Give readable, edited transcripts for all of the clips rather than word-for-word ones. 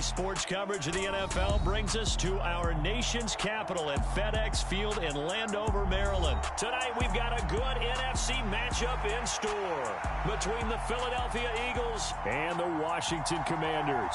sports coverage of the NFL brings us to our nation's capital at FedEx Field in Landover, Maryland. Tonight, we've got a good NFC matchup in store between the Philadelphia Eagles and the Washington Commanders.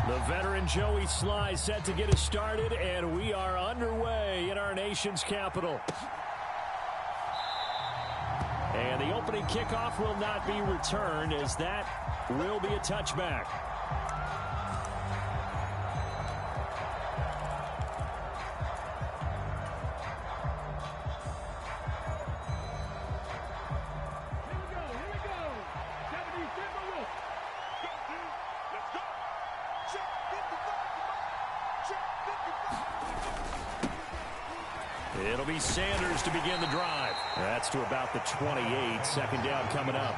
The veteran Joey Sly set to get us started, and we are underway in our nation's capital. And the opening kickoff will not be returned, as that will be a touchback. It'll be Sanders to begin the drive. That's to about the 28. Second down coming up.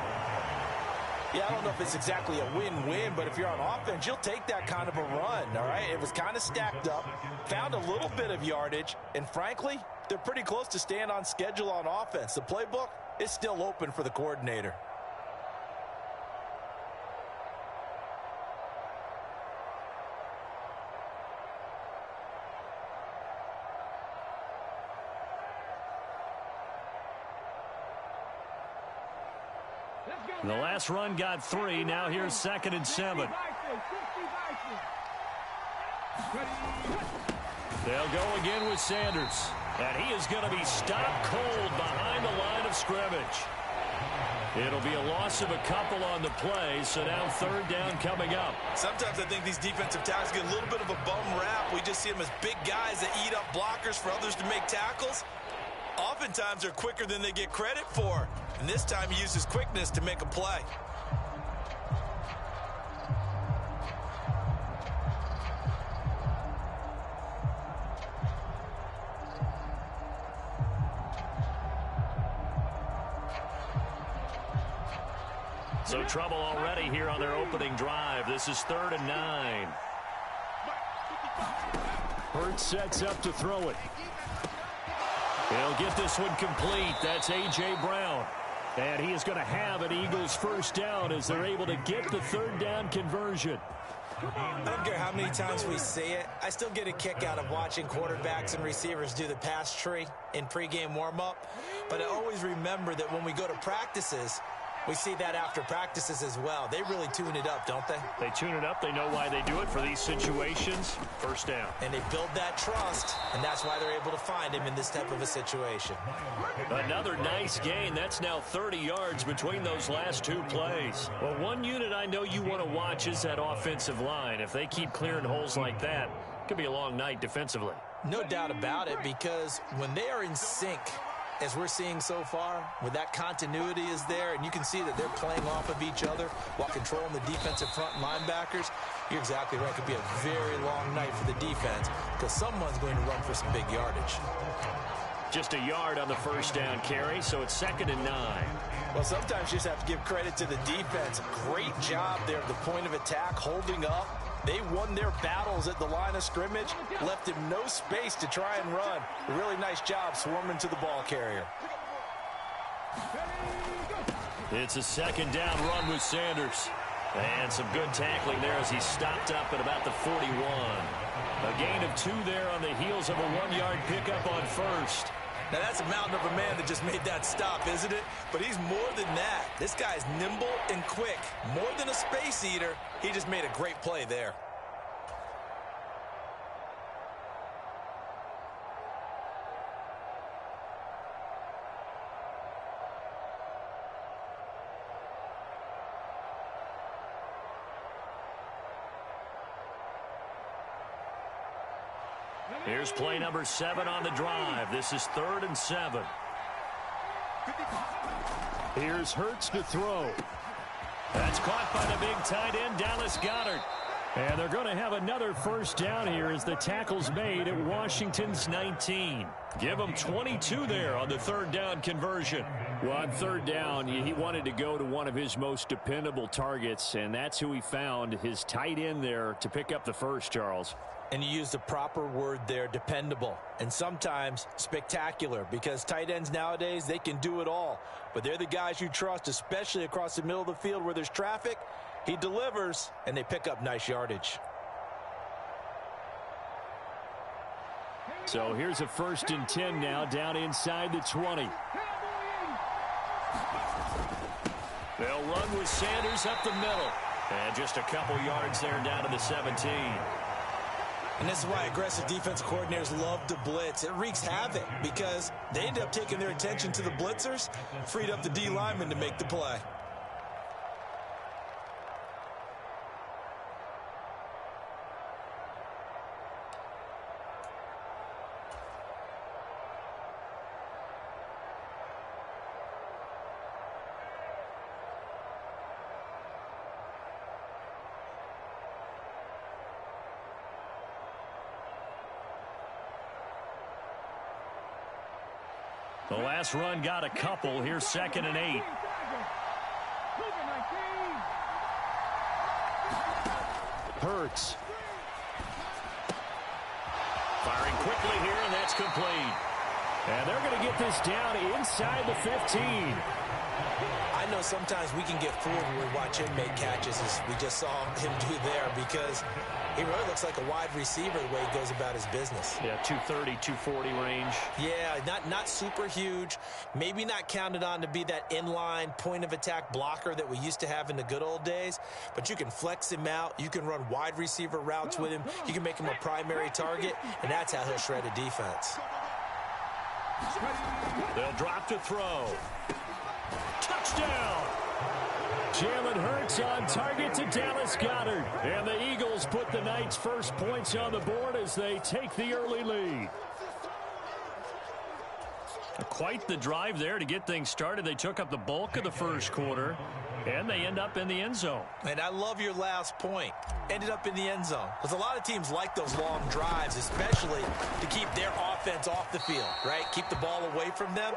Yeah, I don't know if it's exactly a win-win, but if you're on offense, you'll take that kind of a run, all right? It was kind of stacked up, found a little bit of yardage, and frankly, they're pretty close to staying on schedule on offense. The playbook is still open for the coordinator. The last run got 3. Now here's 2nd and 7. They'll go again with Sanders. And he is going to be stopped cold behind the line of scrimmage. It'll be a loss of a couple on the play, so now 3rd down coming up. Sometimes I think these defensive tackles get a little bit of a bum rap. We just see them as big guys that eat up blockers for others to make tackles. Oftentimes they're quicker than they get credit for. And this time he uses quickness to make a play. So trouble already here on their opening drive. This is 3rd and 9. Hurts sets up to throw it. He'll get this one complete. That's A.J. Brown. And he is going to have an Eagles first down as they're able to get the 3rd down conversion. I don't care how many times we see it. I still get a kick out of watching quarterbacks and receivers do the pass tree in pregame warm-up. But I always remember that when we go to practices, we see that after practices as well. They really tune it up, don't they? They tune it up. They know why they do it for these situations. First down. And they build that trust, and that's why they're able to find him in this type of a situation. Another nice gain. That's now 30 yards between those last 2 plays. Well, one unit I know you want to watch is that offensive line. If they keep clearing holes like that, it could be a long night defensively. No doubt about it, because when they are in sync, as we're seeing so far, where that continuity is there, and you can see that they're playing off of each other while controlling the defensive front linebackers, you're exactly right. It could be a very long night for the defense because someone's going to run for some big yardage. Just a yard on the first down carry, so it's 2nd and 9. Well, sometimes you just have to give credit to the defense. Great job there at the point of attack, holding up. They won their battles at the line of scrimmage, left him no space to try and run. A really nice job swarming to the ball carrier. It's a 2nd down run with Sanders. And some good tackling there as he stopped up at about the 41. A gain of 2 there on the heels of a 1-yard pickup on first. Now, that's a mountain of a man that just made that stop, isn't it? But he's more than that. This guy's nimble and quick. More than a space eater, he just made a great play there. Here's play number 7 on the drive. This is 3rd and 7. Here's Hurts to throw. That's caught by the big tight end, Dallas Goedert. And they're going to have another first down here as the tackle's made at Washington's 19. Give them 22 there on the third down conversion. Well, on third down, he wanted to go to one of his most dependable targets, and that's who he found, his tight end there, to pick up the first, Charles. And you used the proper word there, dependable, and sometimes spectacular, because tight ends nowadays, they can do it all. But they're the guys you trust, especially across the middle of the field where there's traffic. He delivers, and they pick up nice yardage. So here's a 1st and 10 now, down inside the 20. They'll run with Sanders up the middle. And just a couple yards there down to the 17. And this is why aggressive defensive coordinators love to blitz. It wreaks havoc because they end up taking their attention to the blitzers, freed up the D lineman to make the play. The last run got a couple. Here's 2nd and 8. Hurts. Firing quickly here, and that's complete. And they're going to get this down inside the 15. I know sometimes we can get fooled when we watch him make catches, as we just saw him do there, because he really looks like a wide receiver the way he goes about his business. Yeah, 230, 240 range. Yeah, not super huge. Maybe not counted on to be that inline point-of-attack blocker that we used to have in the good old days. But you can flex him out. You can run wide receiver routes with him. You can make him a primary target, and that's how he'll shred a defense. They'll drop to throw. Touchdown! Jalen Hurts on target to Dallas Goedert. And the Eagles put the night's first points on the board as they take the early lead. Quite the drive there to get things started. They took up the bulk of the first quarter, and they end up in the end zone. And I love your last point. Ended up in the end zone. Because a lot of teams like those long drives, especially to keep their offense off the field, right? Keep the ball away from them.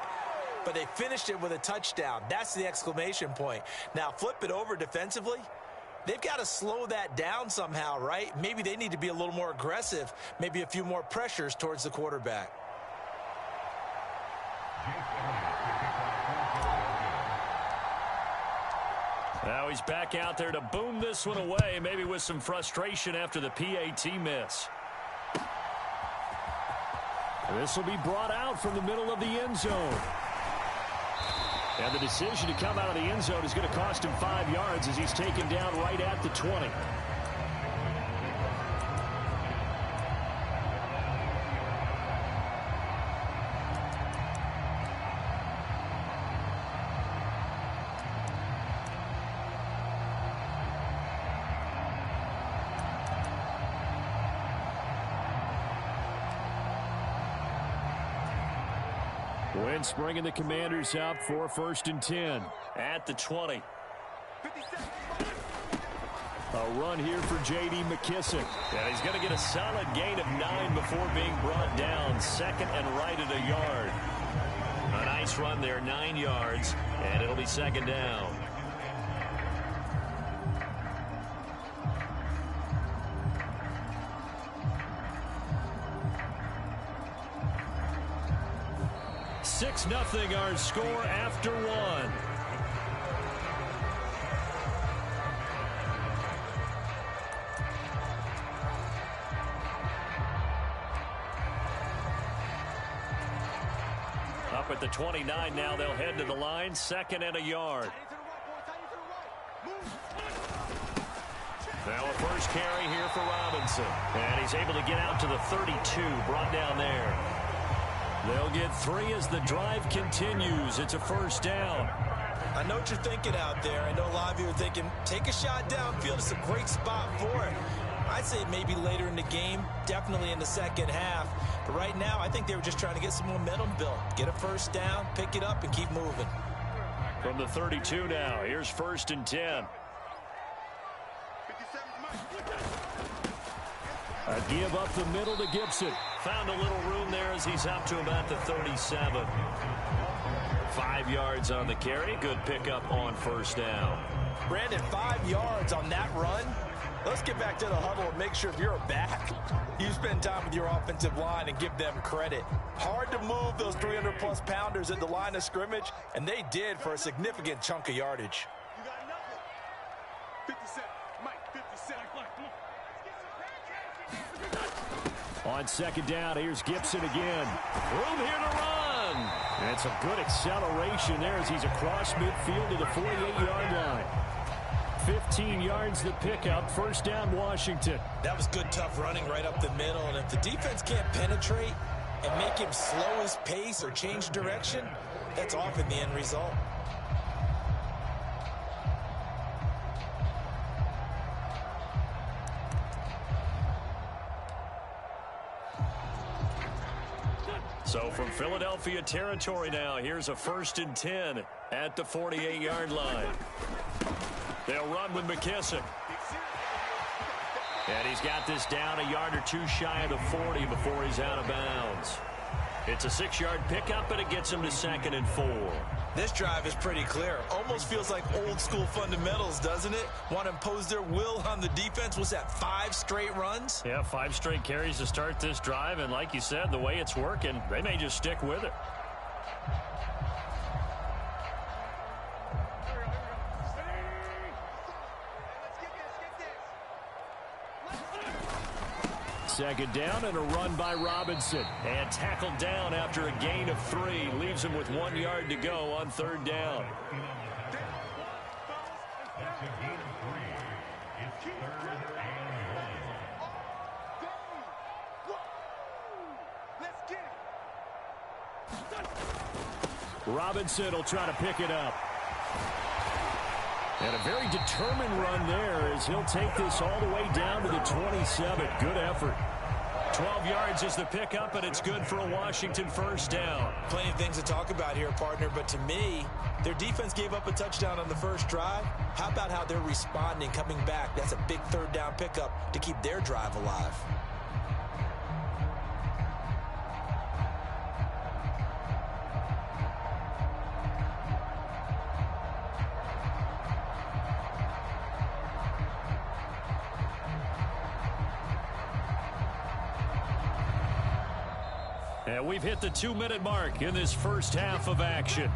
But they finished it with a touchdown. That's the exclamation point. Now, flip it over defensively. They've got to slow that down somehow, right? Maybe they need to be a little more aggressive. Maybe a few more pressures towards the quarterback. Now he's back out there to boom this one away, maybe with some frustration after the PAT miss. This will be brought out from the middle of the end zone. And the decision to come out of the end zone is going to cost him 5 yards as he's taken down right at the 20. Wentz bringing the Commanders up for 1st and 10 at the 20. A run here for J.D. McKissick. And he's going to get a solid gain of 9 before being brought down. 2nd and right at a yard. A nice run there, 9 yards, and it'll be 2nd down. Nothing our score after 1. Up at the 29 now, they'll head to the line, 2nd and a yard. Now a first carry here for Robinson. And he's able to get out to the 32, brought down there. They'll get 3 as the drive continues. It's a 1st down. I know what you're thinking out there. I know a lot of you are thinking, take a shot downfield. It's a great spot for it. I'd say maybe later in the game, definitely in the second half. But right now, I think they were just trying to get some momentum built. Get a 1st down, pick it up, and keep moving. From the 32 now, here's 1st and 10. A give up the middle to Gibson. Found a little room there as he's up to about the 37. 5 yards on the carry. Good pickup on first down. Brandon, 5 yards on that run. Let's get back to the huddle and make sure if you're a back, you spend time with your offensive line and give them credit. Hard to move those 300-plus pounders at the line of scrimmage, and they did for a significant chunk of yardage. You got nothing. 57. Mike, 57. On second down, here's Gibson again. Room here to run. And some good acceleration there as he's across midfield to the 48-yard line. 15 yards the pickup. First down, Washington. That was good, tough running right up the middle. And if the defense can't penetrate and make him slow his pace or change direction, that's often the end result. So from Philadelphia territory now, here's a 1st and 10 at the 48-yard line. They'll run with McKissick. And he's got this down a yard or two shy of the 40 before he's out of bounds. It's a 6-yard pickup, and it gets him to 2nd and 4. This drive is pretty clear. Almost feels like old-school fundamentals, doesn't it? Want to impose their will on the defense. Was that 5 straight runs? Yeah, 5 straight carries to start this drive, and like you said, the way it's working, they may just stick with it. Second down and a run by Robinson. And tackled down after a gain of 3. Leaves him with 1 yard to go on 3rd down. Robinson will try to pick it up. And a very determined run there as he'll take this all the way down to the 27. Good effort. 12 yards is the pickup, and it's good for a Washington first down. Plenty of things to talk about here, partner, but to me, their defense gave up a touchdown on the first drive. How about how they're responding, coming back? That's a big 3rd down pickup to keep their drive alive. And we've hit the 2-minute mark in this first half of action.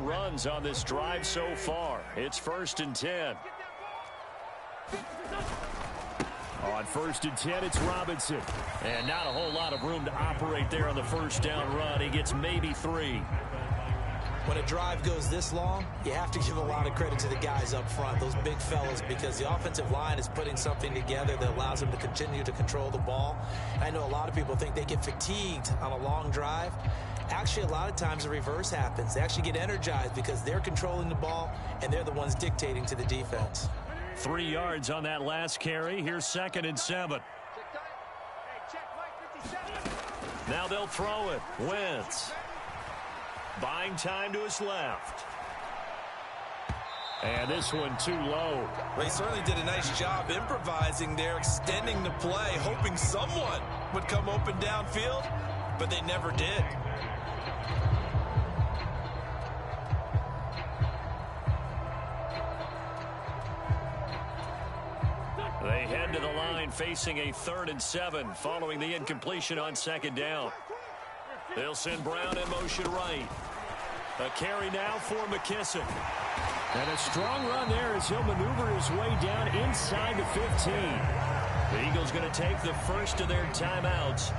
Runs on this drive so far. It's 1st and 10. On 1st and 10, it's Robinson. And not a whole lot of room to operate there on the first down run. He gets maybe 3. When a drive goes this long, you have to give a lot of credit to the guys up front, those big fellas, because the offensive line is putting something together that allows them to continue to control the ball. I know a lot of people think they get fatigued on a long drive. Actually, a lot of times the reverse happens. They actually get energized because they're controlling the ball, and they're the ones dictating to the defense. 3 yards on that last carry. Here's 2nd and 7. Now they'll throw it. Wentz. Buying time to his left. And this one too low. Well, he certainly did a nice job improvising there, extending the play, hoping someone would come open downfield, but they never did. They head to the line facing a 3rd and 7 following the incompletion on 2nd down. They'll send Brown in motion right. A carry now for McKissick. And a strong run there as he'll maneuver his way down inside the 15. The Eagles going to take the first of their timeouts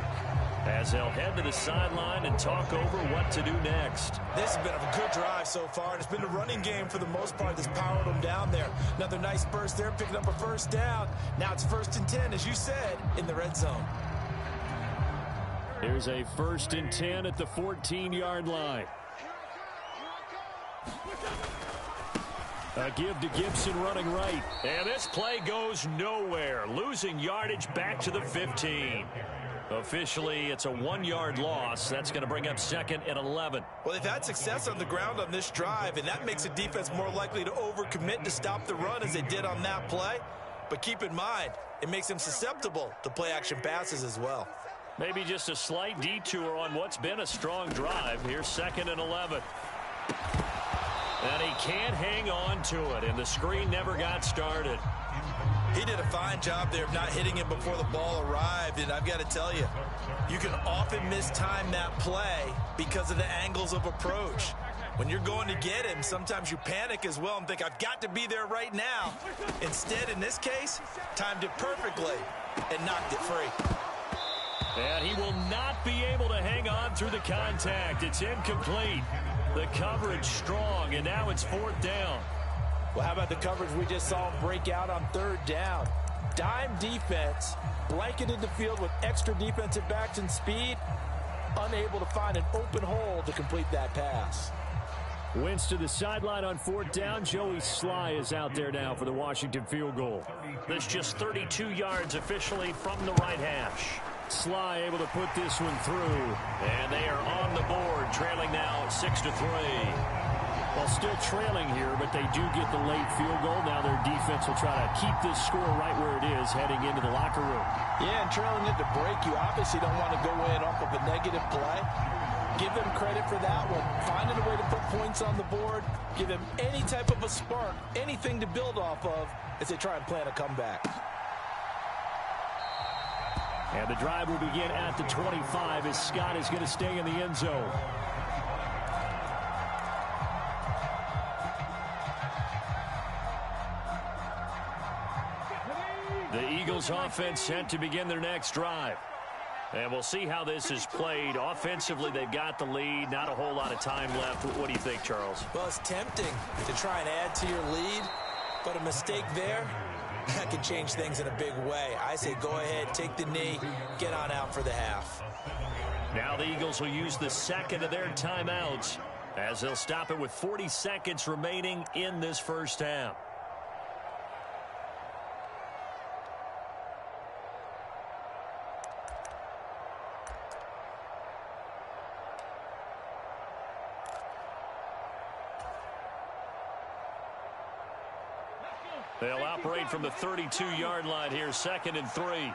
as they'll head to the sideline and talk over what to do next. This has been a good drive so far, and it's been a running game for the most part that's powered them down there. Another nice burst there, picking up a first down. Now it's 1st and 10, as you said, in the red zone. Here's a 1st and 10 at the 14-yard line. A give to Gibson running right. And this play goes nowhere. Losing yardage back to the 15. Officially, it's a 1-yard loss. That's going to bring up 2nd and 11. Well, they've had success on the ground on this drive, and that makes the defense more likely to overcommit to stop the run as they did on that play. But keep in mind, it makes them susceptible to play-action passes as well. Maybe just a slight detour on what's been a strong drive. Here's 2nd and 11. And he can't hang on to it, and the screen never got started. He did a fine job there of not hitting him before the ball arrived, and I've got to tell you, you can often mistime that play because of the angles of approach. When you're going to get him, sometimes you panic as well and think, I've got to be there right now. Instead, in this case, timed it perfectly and knocked it free. And he will not be able to hang on through the contact. It's incomplete. The coverage strong, and now it's 4th down. Well, how about the coverage we just saw him break out on 3rd down? Dime defense, blanketed the field with extra defensive backs and speed, unable to find an open hole to complete that pass. Wentz to the sideline on 4th down. Joey Sly is out there now for the Washington field goal. This just 32 yards officially from the right hash. Sly able to put this one through, and they are on the board, trailing now 6-3. Well, still trailing here, but they do get the late field goal. Now their defense will try to keep this score right where it is heading into the locker room. Yeah, and trailing it to break, you obviously don't want to go in off of a negative play. Give them credit for that one. Finding a way to put points on the board, give them any type of a spark, anything to build off of as they try and plan a comeback. And the drive will begin at the 25 as Scott is going to stay in the end zone. The Eagles offense set to begin their next drive. And we'll see how this is played. Offensively, they've got the lead. Not a whole lot of time left. What do you think, Charles? Well, it's tempting to try and add to your lead, but a mistake there, that can change things in a big way. I say go ahead, take the knee, get on out for the half. Now the Eagles will use the 2nd of their timeouts as they'll stop it with 40 seconds remaining in this first half. They'll operate from the 32-yard line here, 2nd and 3.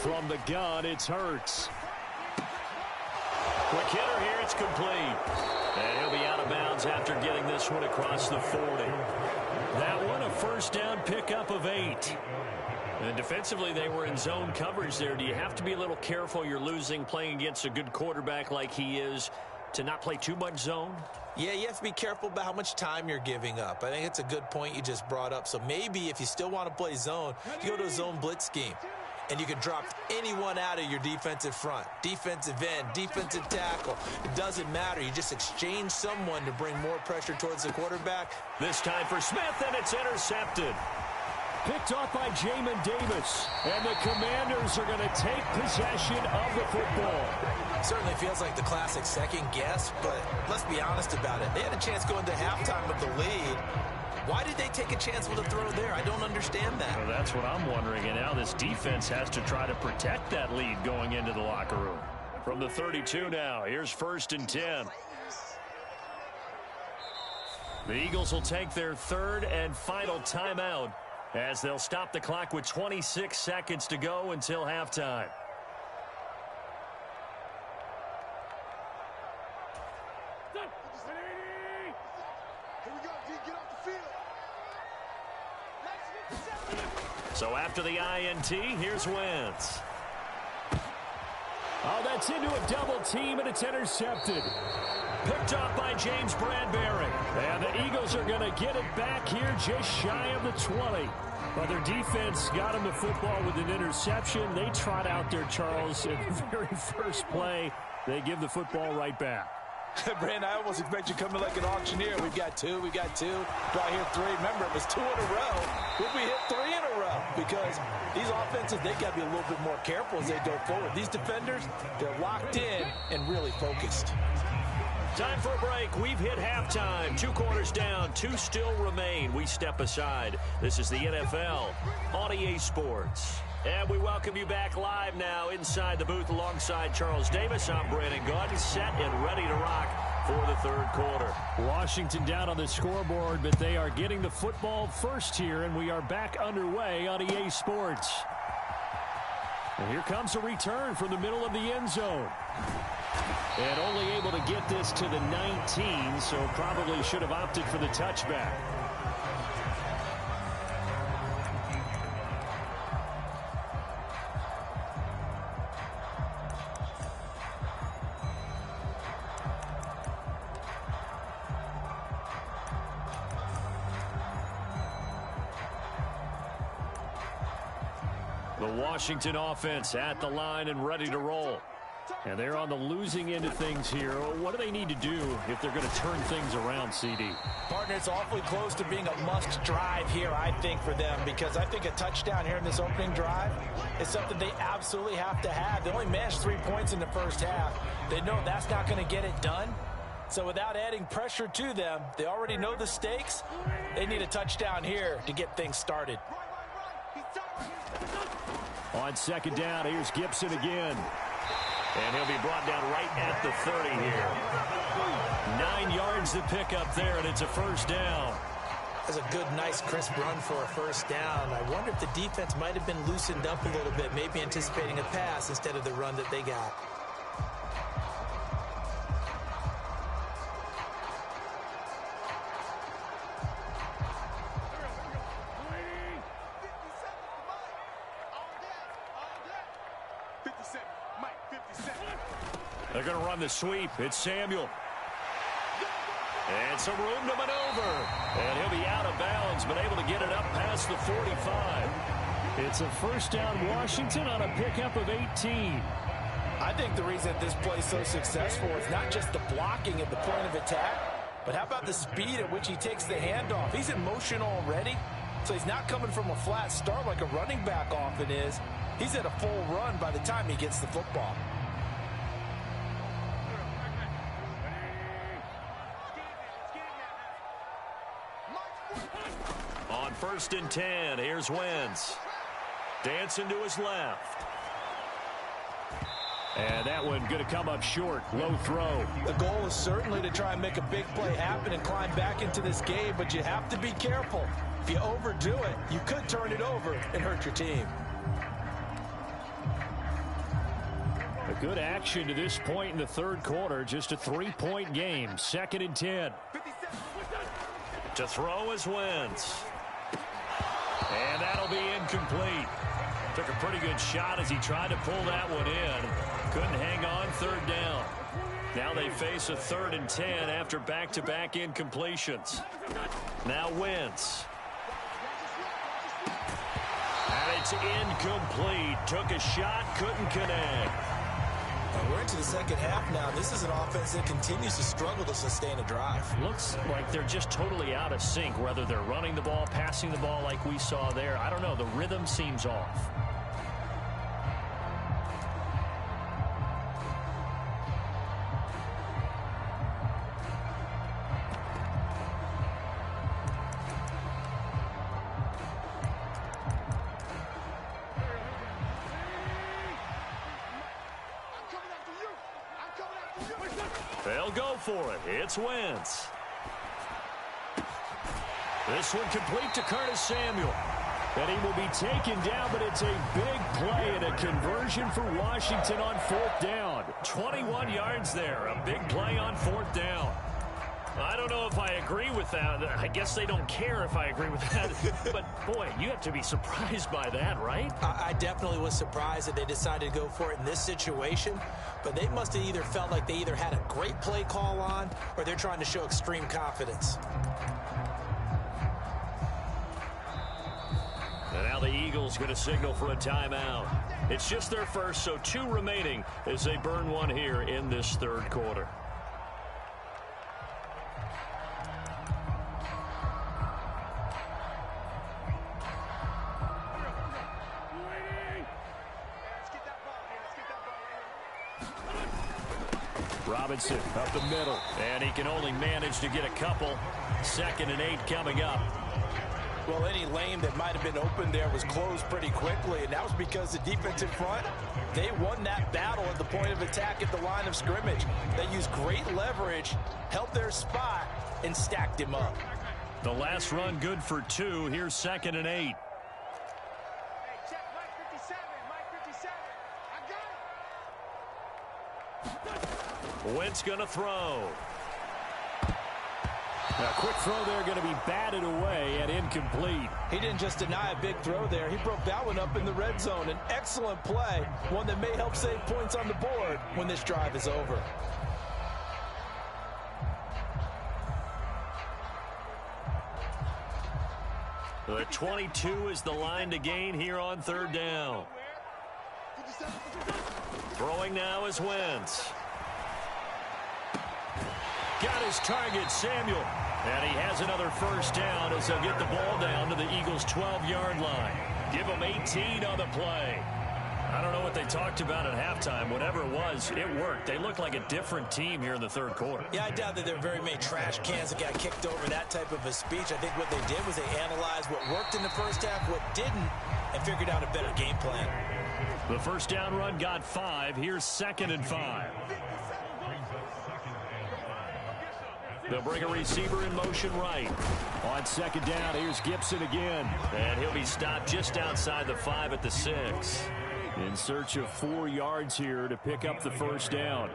From the gun, it's Hurts. Quick hitter here, it's complete. And he'll be out of bounds after getting this one across the 40. That one, a 1st down pickup of 8. And defensively, they were in zone coverage there. Do you have to be a little careful? You're losing, playing against a good quarterback like he is, to not play too much zone? Yeah, you have to be careful about how much time you're giving up. I think it's a good point you just brought up. So maybe if you still want to play zone, you go to a zone blitz scheme. And you can drop anyone out of your defensive front. Defensive end, defensive tackle. It doesn't matter. You just exchange someone to bring more pressure towards the quarterback. This time for Smith, and it's intercepted. Picked off by Jamin Davis. And the Commanders are going to take possession of the football. Certainly feels like the classic second guess, but let's be honest about it. They had a chance going to halftime with the lead. Why did they take a chance with a throw there? I don't understand that. Well, that's what I'm wondering. And now this defense has to try to protect that lead going into the locker room. From the 32 now, here's 1st and 10. The Eagles will take their 3rd and final timeout as they'll stop the clock with 26 seconds to go until halftime. So after the INT, here's Wentz. Oh, that's into a double team, and it's intercepted. Picked up by James Bradbury. And the Eagles are going to get it back here just shy of the 20. Well, their defense got them the football with an interception. They trot out there, Charles, in the very first play. They give the football right back. Brandon, I almost expect you coming like an auctioneer. We've got two. Do I hear three? Remember, it was 2 in a row. Would we hit 3 in a row? Because these offenses, they got to be a little bit more careful as they go forward. These defenders, they're locked in and really focused. Time for a break. We've hit halftime. 2 quarters down. 2 still remain. We step aside. This is the NFL on EA Sports. And we welcome you back live now inside the booth alongside Charles Davis. I'm Brandon Gaudin, set and ready to rock for the third quarter. Washington down on the scoreboard, but they are getting the football first here, and we are back underway on EA Sports. And here comes a return from the middle of the end zone. And only able to get this to the 19, so probably should have opted for the touchback. The Washington offense at the line and ready to roll. And they're on the losing end of things here. What do they need to do if they're going to turn things around, CD? Partner, it's awfully close to being a must drive here, I think, for them, because I think a touchdown here in this opening drive is something they absolutely have to have. They only managed 3 points in the first half. They know that's not going to get it done. So without adding pressure to them, they already know the stakes. They need a touchdown here to get things started. On second down, here's Gibson again. And he'll be brought down right at the 30 here. 9 yards to pick up there, and it's a first down. That's a good, nice, crisp run for a first down. I wonder if the defense might have been loosened up a little bit, maybe anticipating a pass instead of the run that they got. They're going to run the sweep. It's Samuel. And some room to maneuver. And he'll be out of bounds, but able to get it up past the 45. It's a first down Washington on a pickup of 18. I think the reason this play is so successful is not just the blocking at the point of attack, but how about the speed at which he takes the handoff? He's in motion already, so he's not coming from a flat start like a running back often is. He's at a full run by the time he gets the football. On 1st and 10, here's Wentz. Dancing to his left. And that one going to come up short. Low throw. The goal is certainly to try and make a big play happen and climb back into this game, but you have to be careful. If you overdo it, you could turn it over and hurt your team. A good action to this point in the third quarter. Just a 3-point game. 2nd and 10. To throw is Wentz. And that'll be incomplete. Took a pretty good shot as he tried to pull that one in. Couldn't hang on. 3rd down. Now they face a 3rd and 10 after back-to-back incompletions. Now Wentz. And it's incomplete. Took a shot, couldn't connect. We're into the second half now. This is an offense that continues to struggle to sustain a drive. Looks like they're just totally out of sync, whether they're running the ball, passing the ball like we saw there. I don't know. The rhythm seems off. They'll go for it. It's Wentz. This one complete to Curtis Samuel. And he will be taken down, but it's a big play and a conversion for Washington on 4th down. 21 yards there. A big play on 4th down. I don't know if I agree with that. I guess they don't care if I agree with that. But, boy, you have to be surprised by that, right? I definitely was surprised that they decided to go for it in this situation. But they must have either felt like they either had a great play call on or they're trying to show extreme confidence. He's going to signal for a timeout. It's just their first, so 2 remaining as they burn one here in this third quarter. Robinson up the middle, and he can only manage to get a couple. 2nd and 8 coming up. Well, any lane that might have been open there was closed pretty quickly, and that was because the defensive front, they won that battle at the point of attack at the line of scrimmage. They used great leverage, held their spot, and stacked him up. The last run good for 2. Here's 2nd and 8. Hey, check Mike 57. Mike 57. I got it. Wentz going to throw. A quick throw there going to be batted away and incomplete. He didn't just deny a big throw there. He broke that one up in the red zone. An excellent play, one that may help save points on the board when this drive is over. The 22 is the line to gain here on 3rd down. Throwing now is Wentz. Got his target, Samuel. And he has another first down as they'll get the ball down to the Eagles' 12-yard line. Give them 18 on the play. I don't know what they talked about at halftime. Whatever it was, it worked. They look like a different team here in the third quarter. Yeah, I doubt that there are very many trash cans that got kicked over, that type of a speech. I think what they did was they analyzed what worked in the first half, what didn't, and figured out a better game plan. The first down run got 5. Here's 2nd and 5. They'll bring a receiver in motion right. On 2nd down, here's Gibson again. And he'll be stopped just outside the 5 at the 6. In search of 4 yards here to pick up the first down.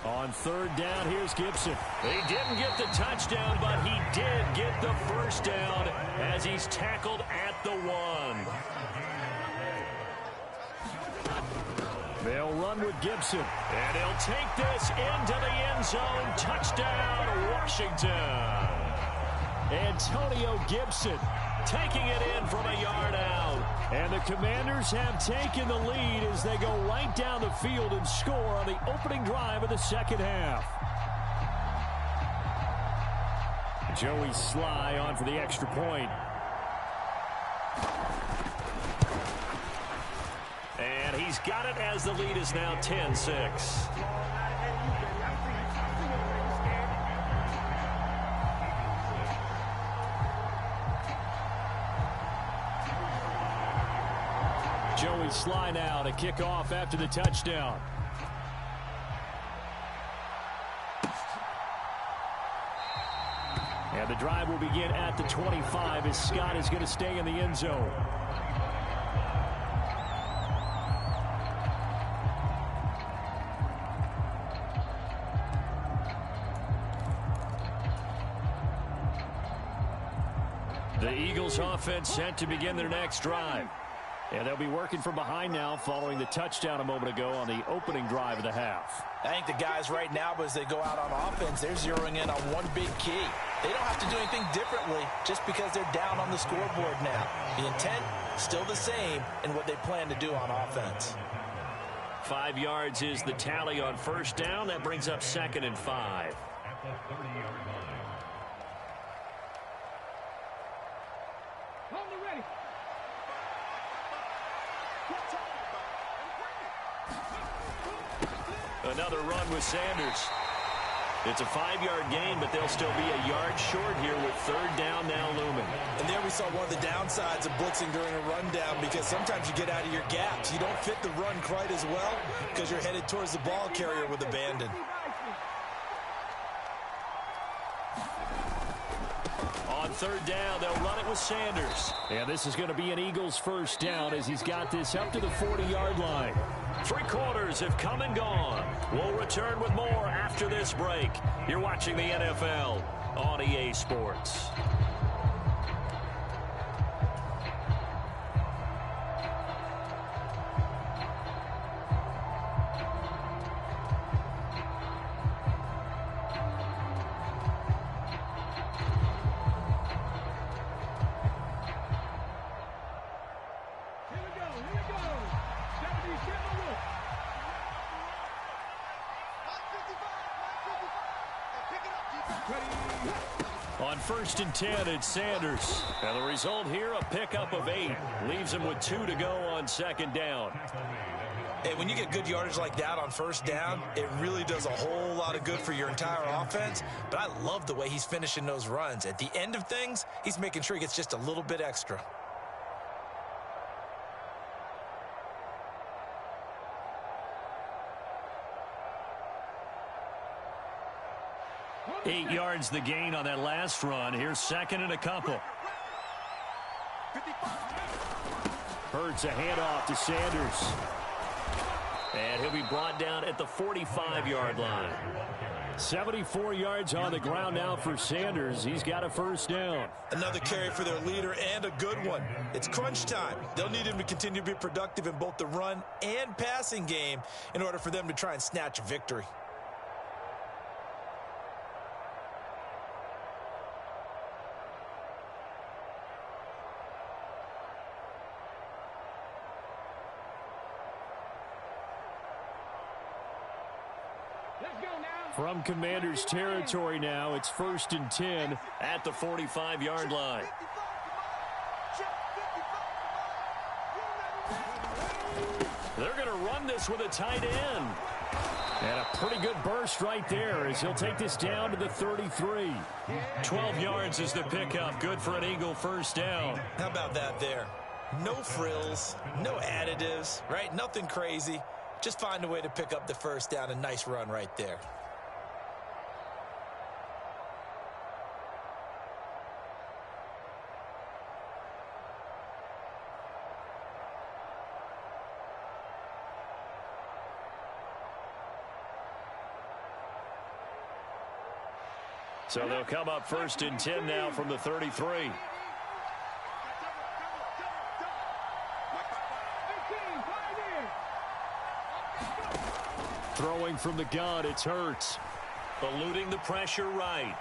On 3rd down, here's Gibson. He didn't get the touchdown, but he did get the first down as he's tackled at the 1. They'll run with Gibson, and he'll take this into the end zone. Touchdown, Washington. Antonio Gibson taking it in from a yard out. And the Commanders have taken the lead as they go right down the field and score on the opening drive of the second half. Joey Sly on for the extra point. And he's got it as the lead is now 10-6. Joey Sly now to kick off after the touchdown. And the drive will begin at the 25 as Scott is going to stay in the end zone. The Eagles offense set to begin their next drive. And they'll be working from behind now following the touchdown a moment ago on the opening drive of the half. I think the guys right now, as they go out on offense, they're zeroing in on one big key. They don't have to do anything differently just because they're down on the scoreboard now. The intent, still the same in what they plan to do on offense. 5 yards is the tally on first down. That brings up 2nd and 5. Another run with Sanders. It's a 5-yard gain, but they'll still be a yard short here with 3rd down now looming. And there we saw one of the downsides of blitzing during a rundown, because sometimes you get out of your gaps. You don't fit the run quite as well because you're headed towards the ball carrier with abandon. On 3rd down, they'll run it with Sanders. And this is going to be an Eagles first down as he's got this up to the 40-yard line. 3 quarters have come and gone. We'll return with more after this break. You're watching the NFL on EA Sports. On 1st and 10, it's Sanders. And the result here, a pickup of 8. Leaves him with 2 to go on 2nd down. Hey, when you get good yardage like that on 1st down, it really does a whole lot of good for your entire offense. But I love the way he's finishing those runs. At the end of things, he's making sure he gets just a little bit extra. Eight yards the gain on that last run. Here's 2nd and a couple. Hurts a handoff to Sanders. And he'll be brought down at the 45-yard line. 74 yards on the ground now for Sanders. He's got a 1st down. Another carry for their leader and a good one. It's crunch time. They'll need him to continue to be productive in both the run and passing game in order for them to try and snatch a victory. From Commanders territory now, it's 1st and 10 at the 45-yard line. They're going to run this with a tight end. And a pretty good burst right there as he'll take this down to the 33. 12 yards is the pickup. Good for an Eagle 1st down. How about that there? No frills, no additives, right? Nothing crazy. Just find a way to pick up the 1st down. A nice run right there. So they'll come up 1st and 10 now from the 33. Throwing from the gun, it's Hurts. Eluding the pressure right.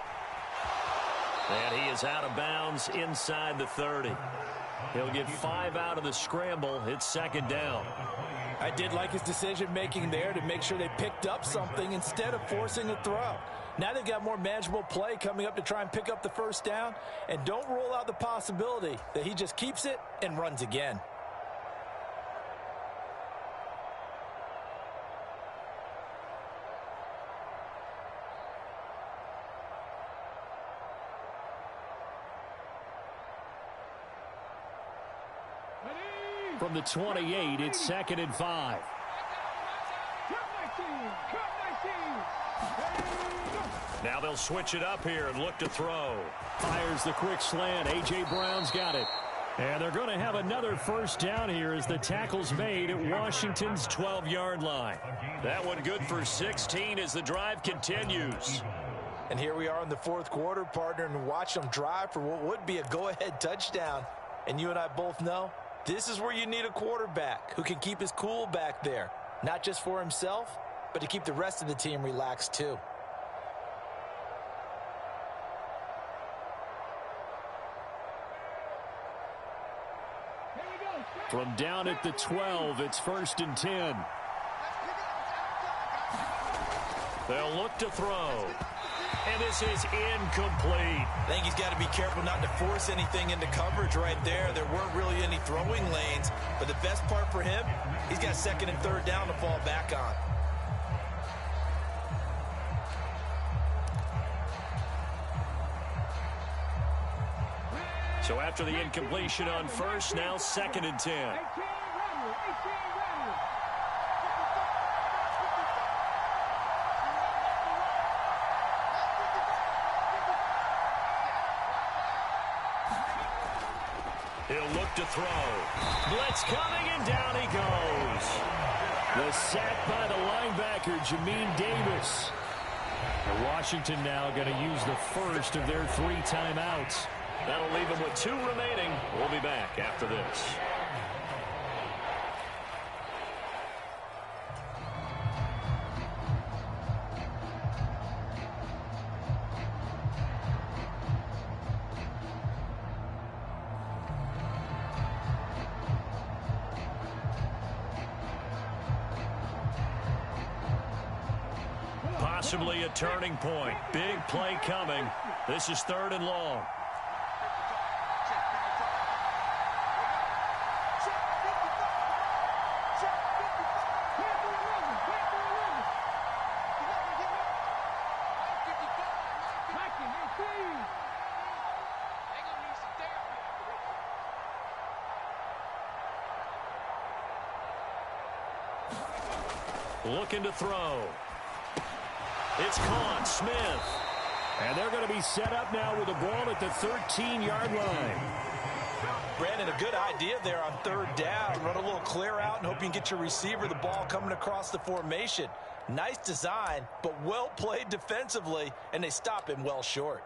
And he is out of bounds inside the 30. He'll get 5 out of the scramble. It's 2nd down. I did like his decision-making there to make sure they picked up something instead of forcing a throw. Now they've got more manageable play coming up to try and pick up the 1st down. And don't rule out the possibility that he just keeps it and runs again. From the 28, it's 2nd and 5. Now they'll switch it up here and look to throw. Fires the quick slant. A.J. Brown's got it. And they're going to have another 1st down here as the tackle's made at Washington's 12-yard line. That one good for 16 as the drive continues. And here we are in the 4th quarter, partner, and watch them drive for what would be a go-ahead touchdown. And you and I both know this is where you need a quarterback who can keep his cool back there. Not just for himself, but to keep the rest of the team relaxed too. From down at the 12, it's 1st and 10. They'll look to throw. And this is incomplete. I think he's got to be careful not to force anything into coverage right there. There weren't really any throwing lanes. But the best part for him, he's got 2nd and 3rd down to fall back on. So after the incompletion on 1st, now 2nd and 10. He'll look to throw. Blitz coming, and down he goes. The sack by the linebacker, Jamin Davis. And Washington now going to use the first of their 3 timeouts. That'll leave them with 2 remaining. We'll be back after this. Possibly a turning point. Big play coming. This is 3rd and long. Looking to throw. It's caught. Smith. And they're going to be set up now with the ball at the 13-yard line. Brandon, a good idea there on 3rd down. Run a little clear out and hope you can get your receiver the ball coming across the formation. Nice design, but well played defensively, and they stop him well short.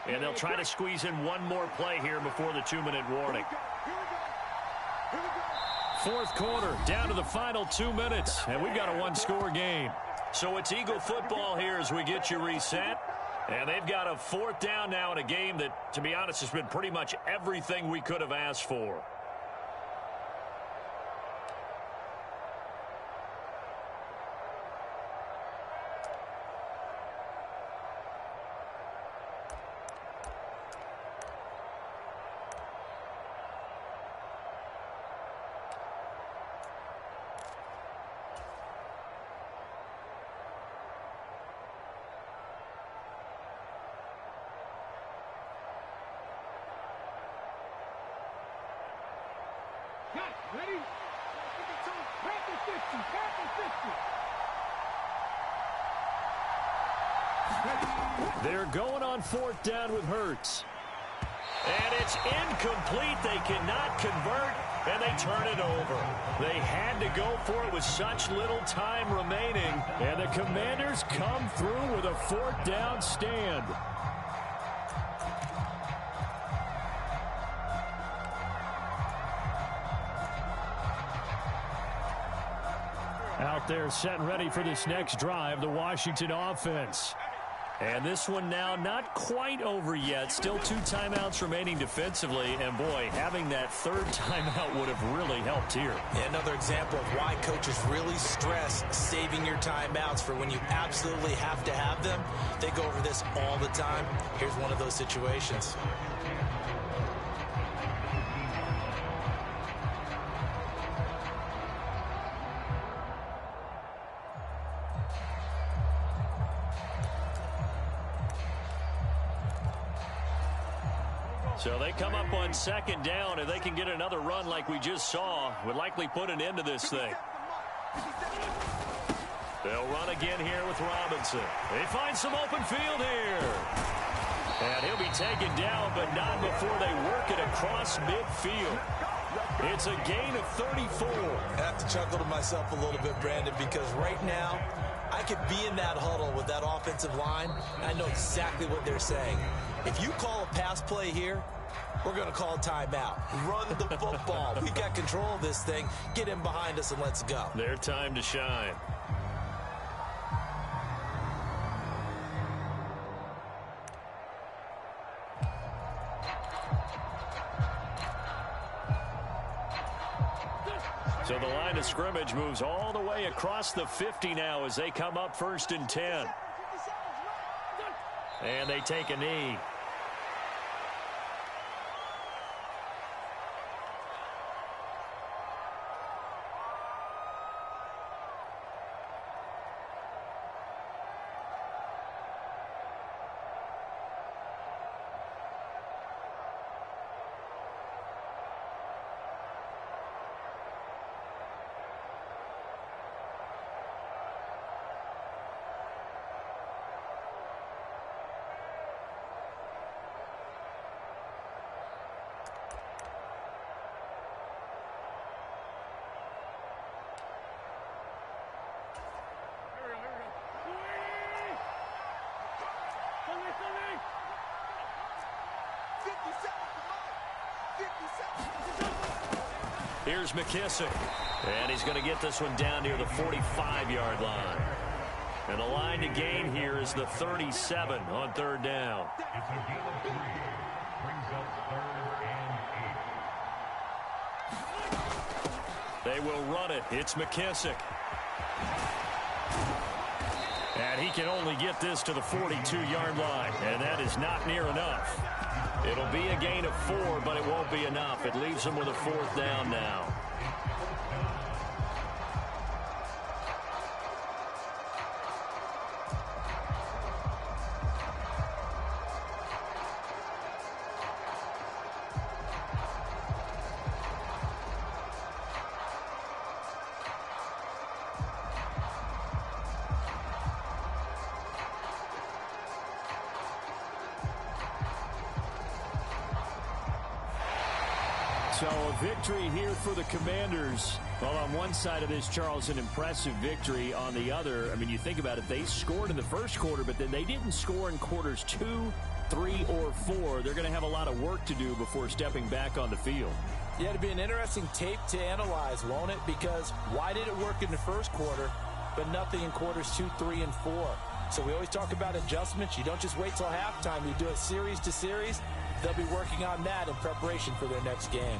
And they'll try to squeeze in one more play here before the 2-minute warning. 4th quarter, down to the final 2 minutes, and we've got a 1-score game. So it's Eagle football here as we get you reset. And they've got a 4th down now in a game that, to be honest, has been pretty much everything we could have asked for. Ready? Panther 50. They're going on 4th down with Hurts. And it's incomplete. They cannot convert, and they turn it over. They had to go for it with such little time remaining, and the Commanders come through with a 4th down stand. Out there set and ready for this next drive, the Washington offense. And this one now not quite over yet. Still 2 timeouts remaining defensively. And, boy, having that 3rd timeout would have really helped here. Another example of why coaches really stress saving your timeouts for when you absolutely have to have them. They go over this all the time. Here's one of those situations. So they come up on 2nd down, and they can get another run like we just saw. Would likely put an end to this thing. They'll run again here with Robinson. They find some open field here. And he'll be taken down, but not before they work it across midfield. It's a gain of 34. I have to chuckle to myself a little bit, Brandon, because right now I could be in that huddle with that offensive line. I know exactly what they're saying. If you call a pass play here, we're going to call a timeout. Run the football. We got control of this thing. Get in behind us and let's go. Their time to shine. So the line of scrimmage moves all the way across the 50 now as they come up 1st and 10. And they take a knee. Here's McKissick. And he's going to get this one down near the 45-yard line. And the line to gain here is the 37 on third down. It's a gain of 3. Brings up 3rd and 8. They will run it. It's McKissick. And he can only get this to the 42-yard line. And that is not near enough. It'll be a gain of 4, but it won't be enough. It leaves him with a 4th down now. So a victory here for the Commanders. Well, on one side of this, Charles, an impressive victory. On the other, I mean, you think about it, they scored in the first quarter, but then they didn't score in quarters 2, 3, or 4. They're going to have a lot of work to do before stepping back on the field. Yeah, it'll be an interesting tape to analyze, won't it? Because why did it work in the first quarter, but nothing in quarters 2, 3, and 4? So we always talk about adjustments. You don't just wait till halftime. You do it series to series. They'll be working on that in preparation for their next game.